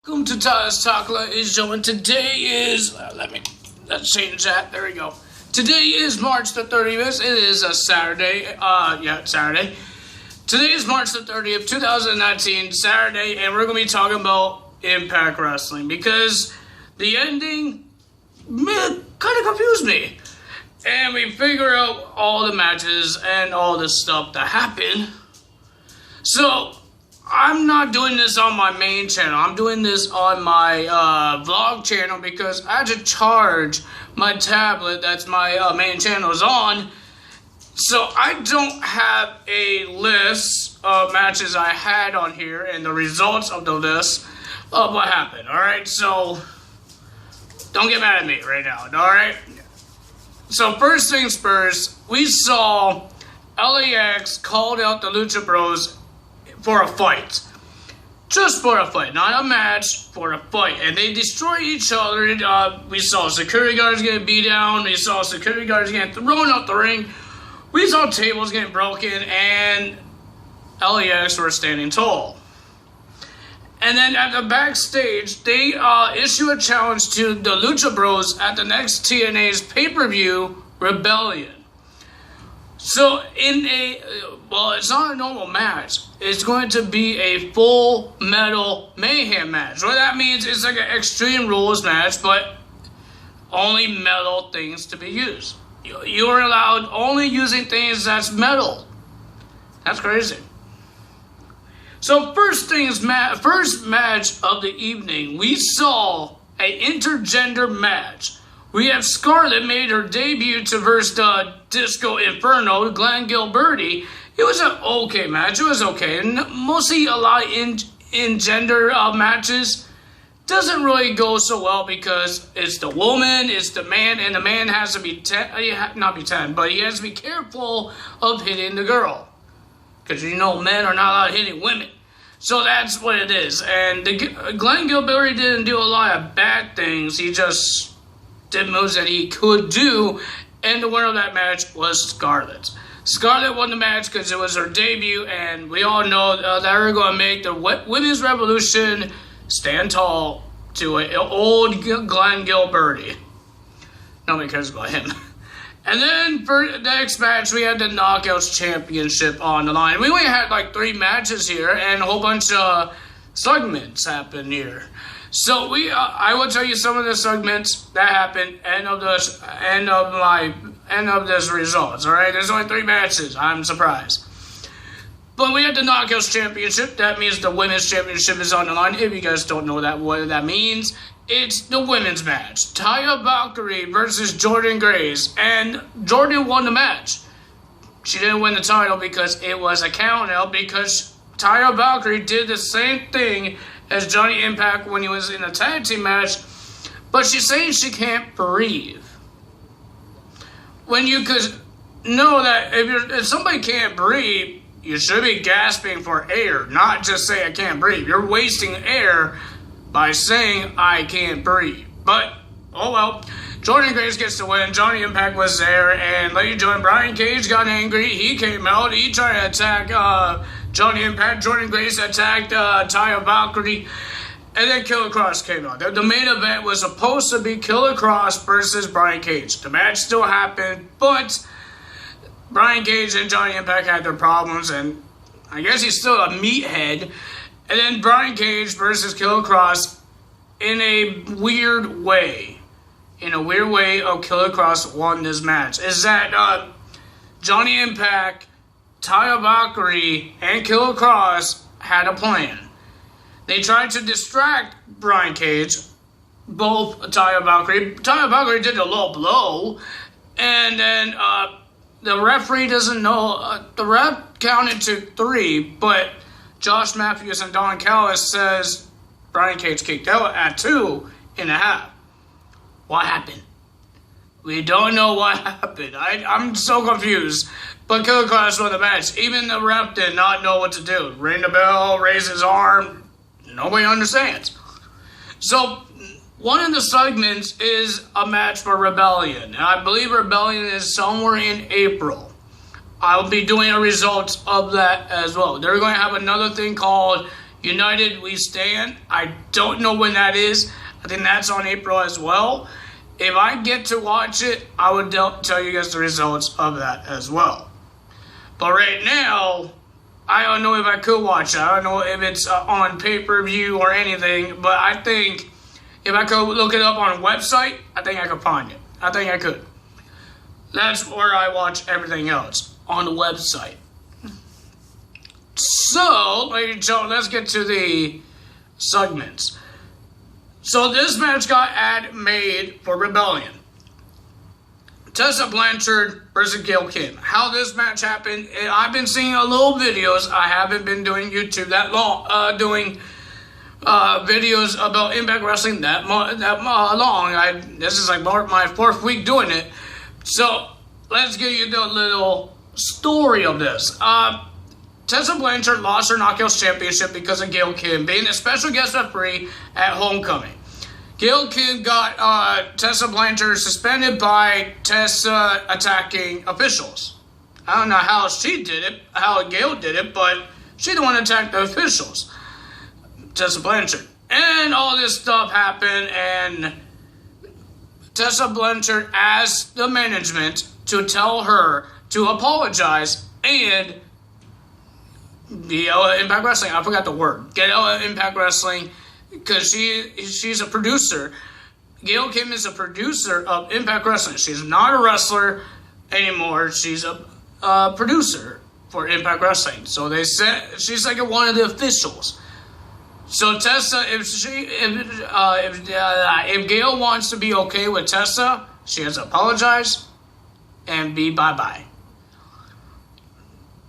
Welcome to Tyler's Talk, ladies and gentlemen. Today is, let's change that, there we go. Today is March the 30th, it is a Saturday, Saturday. Today is March the 30th, 2019, Saturday, and we're going to be talking about Impact Wrestling, because the ending, kind of confused me. And we figure out all the matches and all the stuff that happened. So, I'm not doing this on my main channel. I'm doing this on my vlog channel because I had to charge my tablet that's my main channel is on. So I don't have a list of matches I had on here and the results of the list of what happened. Alright, so don't get mad at me right now. Alright? So first things first, we saw LAX called out the Lucha Bros for a fight. Just for a fight, not a match, for a fight. And they destroy each other. We saw security guards getting beat down. We saw security guards getting thrown out the ring. We saw tables getting broken. And LAX were standing tall. And then at the backstage, they issue a challenge to the Lucha Bros at the next TNA's pay-per-view, Rebellion. So it's not a normal match. It's going to be a full metal mayhem match. What that means is like an Extreme Rules match, but only metal things to be used. You are allowed only using things that's metal. That's crazy. So first match of the evening, we saw an intergender match. We have Scarlett made her debut to verse the Disco Inferno, Glenn Gilberti. It was an okay match. It was okay. Mostly a lot in gender matches doesn't really go so well because it's the woman, it's the man, and the man has to be but he has to be careful of hitting the girl. Because men are not allowed hitting women. So that's what it is. And Glenn Gilberti didn't do a lot of bad things. He just did moves that he could do, and the winner of that match was Scarlett. Scarlett won the match because it was her debut, and we all know that we're going to make the Women's Revolution stand tall to an old Glenn Gilberti. Nobody cares about him. And then for the next match, we had the Knockouts Championship on the line. We only had like 3 matches here, and a whole bunch of segments happened here. So I will tell you some of the segments that happened. End of this results. All right, there's only 3 matches. I'm surprised, but we had the Knockouts Championship. That means the Women's Championship is on the line. If you guys don't know what that means, it's the women's match: Taya Valkyrie versus Jordan Grace, and Jordan won the match. She didn't win the title because it was a count out because Taya Valkyrie did the same thing as Johnny Impact when he was in a tag team match, but she's saying she can't breathe. When you could know that if somebody can't breathe, you should be gasping for air, not just say I can't breathe. You're wasting air by saying I can't breathe. But, oh well, Jordan Grace gets the win. Johnny Impact was there, and ladies and gentlemen, Brian Cage got angry. He came out. He tried to attack Johnny Impact. Jordan Grace attacked Taya Valkyrie, and then Killer Kross came out. The main event was supposed to be Killer Kross versus Brian Cage. The match still happened, but Brian Cage and Johnny Impact had their problems, and I guess he's still a meathead. And then Brian Cage versus Killer Kross in a weird way. Killer Kross won this match. Is that Johnny Impact, Taya Valkyrie, and Killer Kross had a plan. They tried to distract Brian Cage, both Taya Valkyrie. Taya Valkyrie did a low blow, and then the referee doesn't know. The ref counted to 3, but Josh Matthews and Don Callis says Brian Cage kicked out at 2.5. What happened? We don't know what happened. I'm so confused. But Killer Kross won the match. Even the ref did not know what to do. Ring the bell, raise his arm. Nobody understands. So, one of the segments is a match for Rebellion. And I believe Rebellion is somewhere in April. I'll be doing a results of that as well. They're going to have another thing called United We Stand. I don't know when that is. I think that's on April as well. If I get to watch it, I would tell you guys the results of that as well. But right now, I don't know if I could watch it. I don't know if it's on pay-per-view or anything, but I think if I could look it up on a website, I think I could find it. I think I could. That's where I watch everything else, on the website. So, ladies and gentlemen, let's get to the segments. So this match got made for Rebellion. Tessa Blanchard versus Gail Kim. How this match happened, I've been seeing a little videos. I haven't been doing YouTube that long, doing videos about Impact Wrestling that long. This is like my 4th week doing it. So let's give you the little story of this. Tessa Blanchard lost her Knockouts Championship because of Gail Kim being a special guest referee at Homecoming. Gail Kim got Tessa Blanchard suspended by Tessa attacking officials. I don't know how she did it, how Gail did it, but she the one attacked the officials, Tessa Blanchard. And all this stuff happened, and Tessa Blanchard asked the management to tell her to apologize and get Impact Wrestling. I forgot the word. Get Impact Wrestling, because she's a producer. Gail Kim is a producer of Impact Wrestling. She's not a wrestler anymore. She's a producer for Impact Wrestling. So they said she's like one of the officials. So Tessa, if Gail wants to be okay with Tessa, she has to apologize and be bye-bye.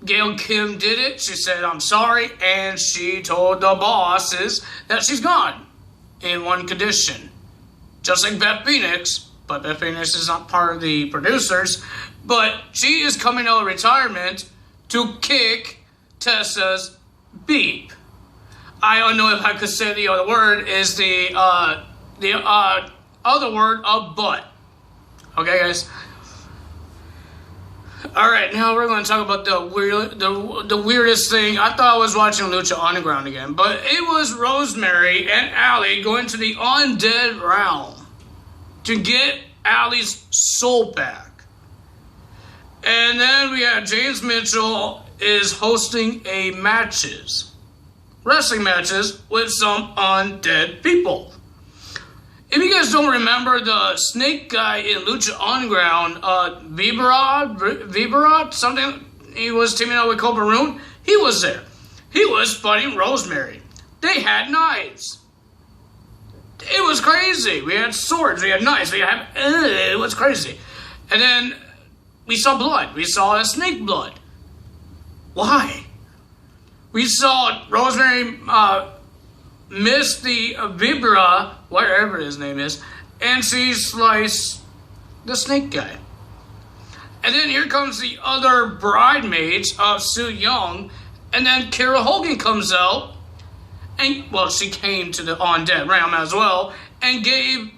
Gail Kim did it. She said, I'm sorry, and she told the bosses that she's gone in one condition. Just like Beth Phoenix, but Beth Phoenix is not part of the producers, but she is coming out of retirement to kick Tessa's beep. I don't know if I could say the other word is the other word of butt. Okay, guys? Alright, now we're going to talk about the weirdest thing. I thought I was watching Lucha Underground again, but it was Rosemary and Allie going to the Undead Realm to get Allie's soul back. And then we had James Mitchell is hosting wrestling matches with some undead people. If you guys don't remember the snake guy in Lucha Underground, Viberot, something, he was teaming up with Cobra Roon, he was there. He was fighting Rosemary. They had knives. It was crazy. We had swords, we had knives, it was crazy. And then we saw blood. We saw a snake blood. Why? We saw Rosemary miss the Vibra, whatever his name is, and she sliced the snake guy. And then here comes the other bridemaids of Su Yung, and then Kara Hogan comes out, and, well, she came to the Undead Realm as well, and gave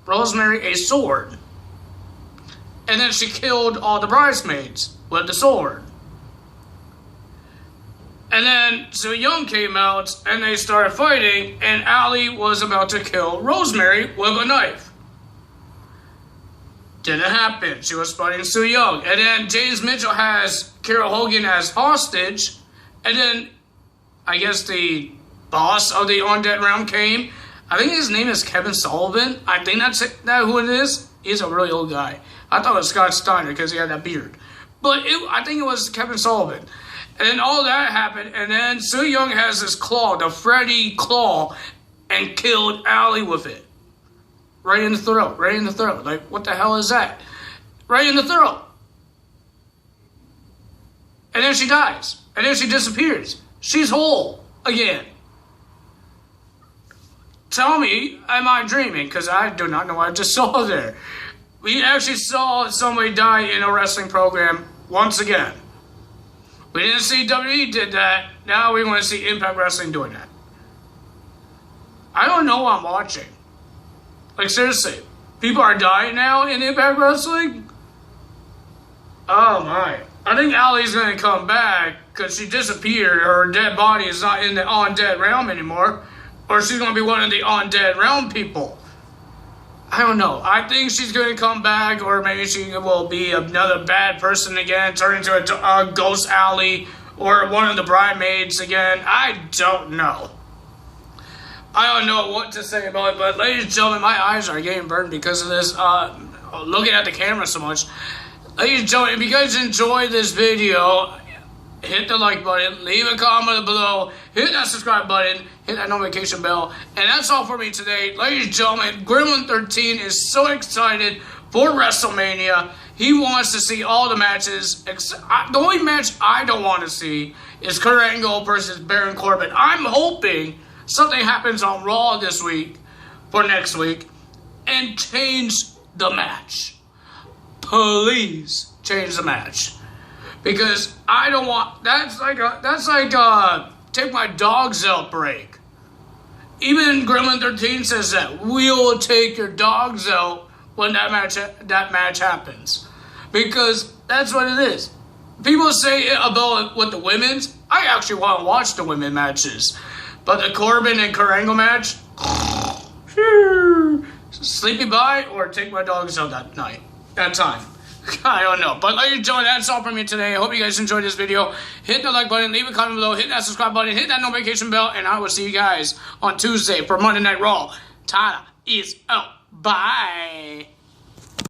Rosemary a sword. And then she killed all the bridesmaids with the sword. And then Su Yung came out, and they started fighting, and Allie was about to kill Rosemary with a knife. Didn't happen. She was fighting Su Yung. And then James Mitchell has Kara Hogan as hostage, and then I guess the boss of the Undead Realm came. I think his name is Kevin Sullivan. I think that's who it is. He's a really old guy. I thought it was Scott Steiner because he had that beard. But I think it was Kevin Sullivan. And then all that happened, and then Su Yung has this claw, the Freddy claw, and killed Allie with it. Right in the throat, right in the throat. Like, what the hell is that? Right in the throat. And then she dies. And then she disappears. She's whole again. Tell me, am I dreaming? Because I do not know what I just saw there. We actually saw somebody die in a wrestling program once again. We didn't see WWE did that. Now we want to see Impact Wrestling doing that. I don't know what I'm watching. Like, seriously. People are dying now in Impact Wrestling? Oh, my. I think Allie's gonna come back because she disappeared. Her dead body is not in the undead realm anymore, or she's gonna be one of the undead realm people. I don't know. I think she's gonna come back, or maybe she will be another bad person again, turn into a ghost Allie, or one of the bridesmaids again. I don't know. I don't know what to say about it, but ladies and gentlemen, my eyes are getting burned because of this, looking at the camera so much. Ladies and gentlemen, if you guys enjoyed this video, hit the like button, leave a comment below, hit that subscribe button, hit that notification bell, and that's all for me today. Ladies and gentlemen, Gremlin 13 is so excited for WrestleMania. He wants to see all the matches. The only match I don't want to see is Kurt Angle versus Baron Corbin. I'm hoping something happens on Raw this week, for next week, and change the match. Please change the match, because I don't want. That's like take my dogs out break. Even Gremlin 13 says that we will take your dogs out when that match happens, because that's what it is. People say about with the women's. I actually want to watch the women matches, but the Corbin and Kurt Angle match, sleepy bye or take my dogs out that time. I don't know. But ladies and gentlemen, that's all from me today. I hope you guys enjoyed this video. Hit the like button, leave a comment below, hit that subscribe button, hit that notification bell, and I will see you guys on Tuesday for Monday Night Raw. Tada is out. Bye.